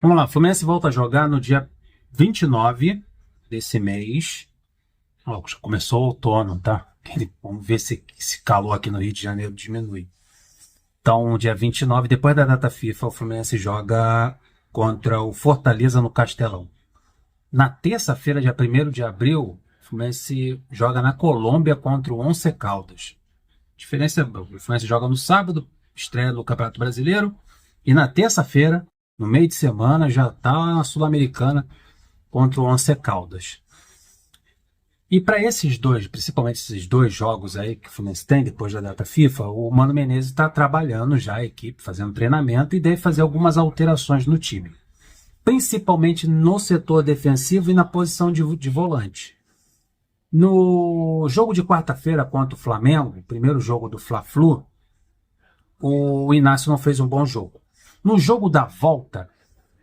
Vamos lá, o Fluminense volta a jogar no dia 29 desse mês. Ó, já começou o outono, tá? Vamos ver se esse calor aqui no Rio de Janeiro diminui. Então, dia 29, depois da data FIFA, o Fluminense joga contra o Fortaleza no Castelão. Na terça-feira, dia 1º de abril, o Fluminense joga na Colômbia contra o Once Caldas. A diferença é, o Fluminense joga no sábado, estreia no Campeonato Brasileiro, e na terça-feira, no meio de semana, já está na Sul-Americana contra o Once Caldas. E para esses dois, principalmente esses dois jogos aí que o Fluminense tem depois da data FIFA, o Mano Menezes está trabalhando já a equipe, fazendo treinamento e deve fazer algumas alterações no time. Principalmente no setor defensivo e na posição de volante. No jogo de quarta-feira contra o Flamengo, primeiro jogo do Fla-Flu, o Inácio não fez um bom jogo. No jogo da volta,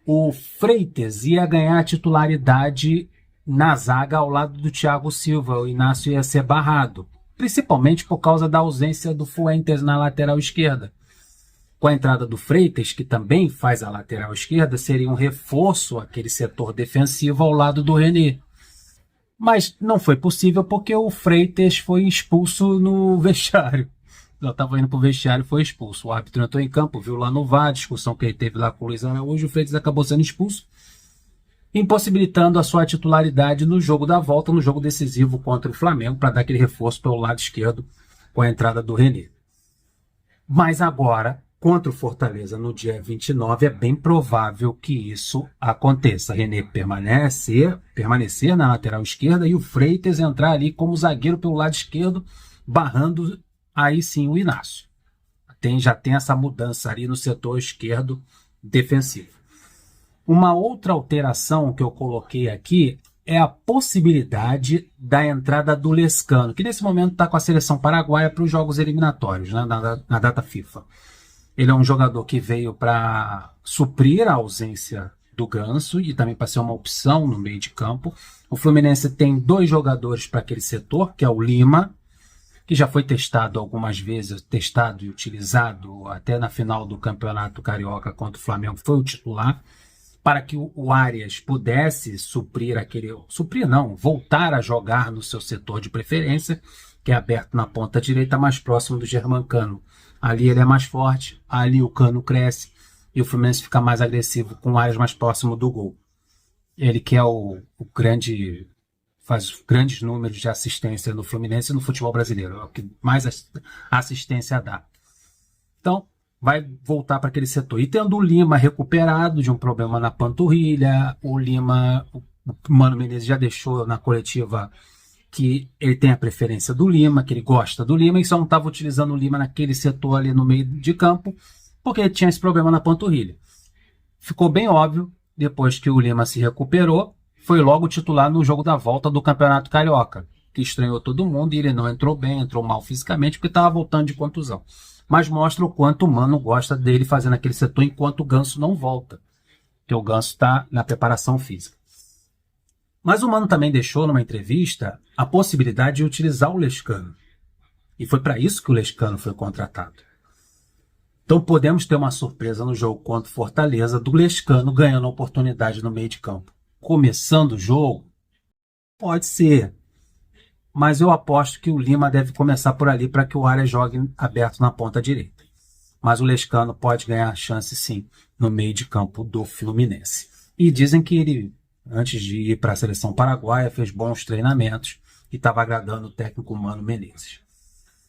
o Freitas ia ganhar a titularidade na zaga ao lado do Thiago Silva. O Inácio ia ser barrado, principalmente por causa da ausência do Fuentes na lateral esquerda. Com a entrada do Freitas, que também faz a lateral esquerda, seria um reforço àquele setor defensivo ao lado do René. Mas não foi possível porque o Freitas foi expulso no vestiário. Já estava indo para o vestiário e foi expulso. O árbitro entrou em campo, viu lá no VAR, a discussão que ele teve lá com o Luiz Araújo, o Freitas acabou sendo expulso, impossibilitando a sua titularidade no jogo da volta, no jogo decisivo contra o Flamengo, para dar aquele reforço pelo lado esquerdo com a entrada do René. Mas agora, contra o Fortaleza no dia 29, é bem provável que isso aconteça. René permanecer na lateral esquerda e o Freitas entrar ali como zagueiro pelo lado esquerdo, barrando aí sim o Inácio. Já tem essa mudança ali no setor esquerdo defensivo. Uma outra alteração que eu coloquei aqui é a possibilidade da entrada do Lescano, que nesse momento está com a seleção paraguaia para os jogos eliminatórios, né, na data FIFA. Ele é um jogador que veio para suprir a ausência do Ganso e também para ser uma opção no meio de campo. O Fluminense tem dois jogadores para aquele setor, que é o Lima, que já foi testado algumas vezes, testado e utilizado até na final do Campeonato Carioca contra o Flamengo, foi o titular, para que o Arias pudesse voltar a jogar no seu setor de preferência, que é aberto na ponta direita, mais próximo do Germancano. Ali ele é mais forte, ali o Cano cresce e o Fluminense fica mais agressivo com o Arias mais próximo do gol. Ele que é o grande, faz grandes números de assistência no Fluminense e no futebol brasileiro, é o que mais assistência dá. Então, vai voltar para aquele setor. E tendo o Lima recuperado de um problema na panturrilha, o Mano Menezes já deixou na coletiva que ele tem a preferência do Lima, que ele gosta do Lima, e só não estava utilizando o Lima naquele setor ali no meio de campo, porque ele tinha esse problema na panturrilha. Ficou bem óbvio, depois que o Lima se recuperou, foi logo titular no jogo da volta do Campeonato Carioca, que estranhou todo mundo, e ele não entrou bem, entrou mal fisicamente, porque estava voltando de contusão. Mas mostra o quanto o Mano gosta dele fazendo aquele setor enquanto o Ganso não volta, porque o Ganso está na preparação física. Mas o Mano também deixou numa entrevista a possibilidade de utilizar o Lescano. E foi para isso que o Lescano foi contratado. Então podemos ter uma surpresa no jogo contra o Fortaleza do Lescano ganhando a oportunidade no meio de campo. Começando o jogo? Pode ser. Mas eu aposto que o Lima deve começar por ali para que o Arias jogue aberto na ponta direita. Mas o Lescano pode ganhar chance sim no meio de campo do Fluminense. E dizem que ele, antes de ir para a seleção paraguaia, fez bons treinamentos e estava agradando o técnico Mano Menezes.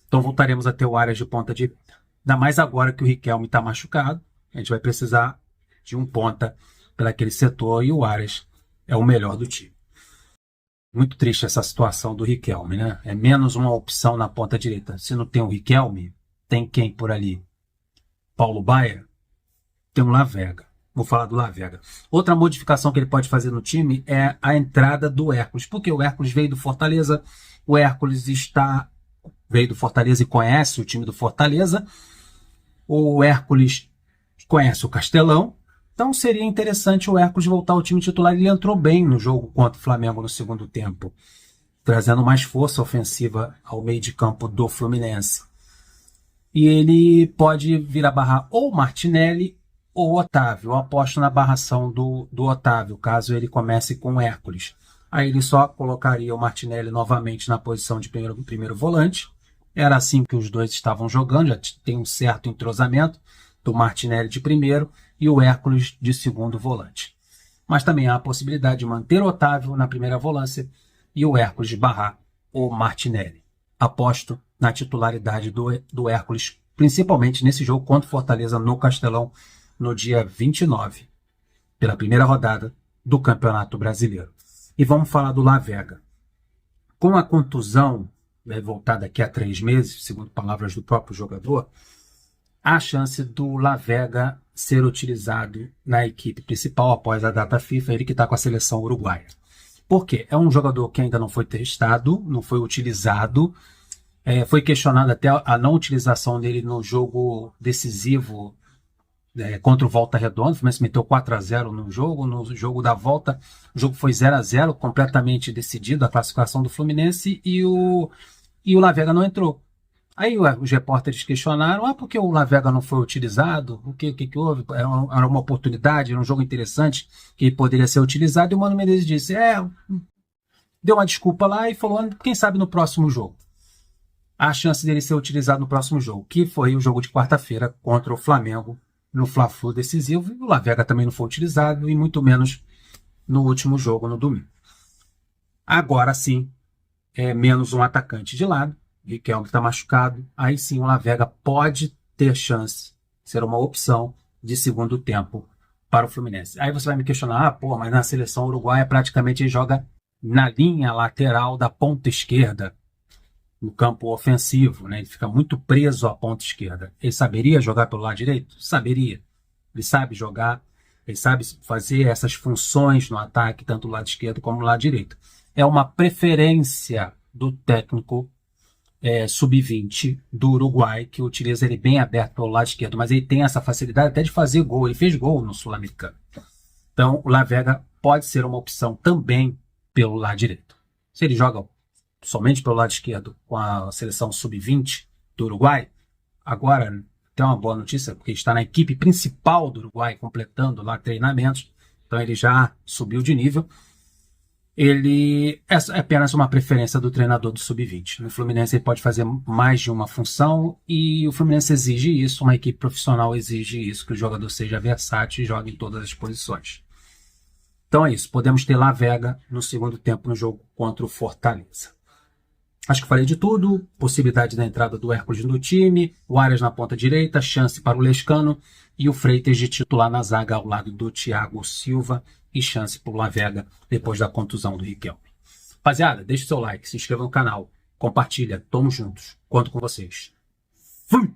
Então voltaremos a ter o Arias de ponta direita. Ainda mais agora que o Riquelme está machucado, a gente vai precisar de um ponta para aquele setor e o Arias é o melhor do time. Muito triste essa situação do Riquelme, né? É menos uma opção na ponta direita. Se não tem o Riquelme, tem quem por ali? Paulo Baier? Tem o Lavega. Vou falar do Lavega. Outra modificação que ele pode fazer no time é a entrada do Hércules. Porque o Hércules veio do Fortaleza, o Hércules veio do Fortaleza e conhece o time do Fortaleza. O Hércules conhece o Castelão. Então seria interessante o Hércules voltar ao time titular. Ele entrou bem no jogo contra o Flamengo no segundo tempo, trazendo mais força ofensiva ao meio de campo do Fluminense. E ele pode vir a barrar ou o Martinelli ou Otávio. Eu aposto na barração do Otávio, caso ele comece com o Hércules. Aí ele só colocaria o Martinelli novamente na posição de primeiro volante. Era assim que os dois estavam jogando, já tem um certo entrosamento do Martinelli de primeiro e o Hércules de segundo volante. Mas também há a possibilidade de manter o Otávio na primeira volância e o Hércules barrar o Martinelli. Aposto na titularidade do Hércules, principalmente nesse jogo contra o Fortaleza no Castelão, no dia 29, pela primeira rodada do Campeonato Brasileiro. E vamos falar do Lavega. Com a contusão voltada daqui a 3 meses, segundo palavras do próprio jogador, há a chance do Lavega ser utilizado na equipe principal após a data FIFA, ele que está com a seleção uruguaia. Por quê? É um jogador que ainda não foi testado, não foi utilizado, foi questionado até a não utilização dele no jogo decisivo contra o Volta Redonda. O Fluminense meteu 4-0 no jogo da volta, o jogo foi 0-0, completamente decidido a classificação do Fluminense, e o Lavega não entrou. Aí os repórteres questionaram, por que o Lavega não foi utilizado? O que houve? Era uma oportunidade, era um jogo interessante que ele poderia ser utilizado, e o Mano Menezes disse, deu uma desculpa lá e falou, quem sabe no próximo jogo. A chance dele ser utilizado no próximo jogo, que foi o jogo de quarta-feira contra o Flamengo, no Fla-Flu decisivo, e o Lavega também não foi utilizado, e muito menos no último jogo, no domingo. Agora sim, menos um atacante de lado, Riquelme está machucado, aí sim o Lavega pode ter chance, ser uma opção de segundo tempo para o Fluminense. Aí você vai me questionar, mas na seleção uruguaia praticamente ele joga na linha lateral da ponta esquerda, no campo ofensivo, né? Ele fica muito preso à ponta esquerda. Ele saberia jogar pelo lado direito? Saberia. Ele sabe jogar, ele sabe fazer essas funções no ataque, tanto do lado esquerdo como do lado direito. É uma preferência do técnico sub-20 do Uruguai, que utiliza ele bem aberto pelo lado esquerdo, mas ele tem essa facilidade até de fazer gol. Ele fez gol no Sul-Americano. Então, o Lavega pode ser uma opção também pelo lado direito. Se ele joga somente pelo lado esquerdo com a seleção sub-20 do Uruguai, agora tem uma boa notícia, porque está na equipe principal do Uruguai, completando lá treinamentos, então ele já subiu de nível. Ele é apenas uma preferência do treinador do sub-20. No Fluminense ele pode fazer mais de uma função, e o Fluminense exige isso, uma equipe profissional exige isso, que o jogador seja versátil e jogue em todas as posições. Então é isso, podemos ter Lavega no segundo tempo no jogo contra o Fortaleza. Acho que falei de tudo, possibilidade da entrada do Hércules no time, o Arias na ponta direita, chance para o Lescano e o Freitas de titular na zaga ao lado do Thiago Silva, e chance para o Lavega depois da contusão do Riquelme. Rapaziada, deixe seu like, se inscreva no canal, compartilha, tamo juntos, conto com vocês. Fui!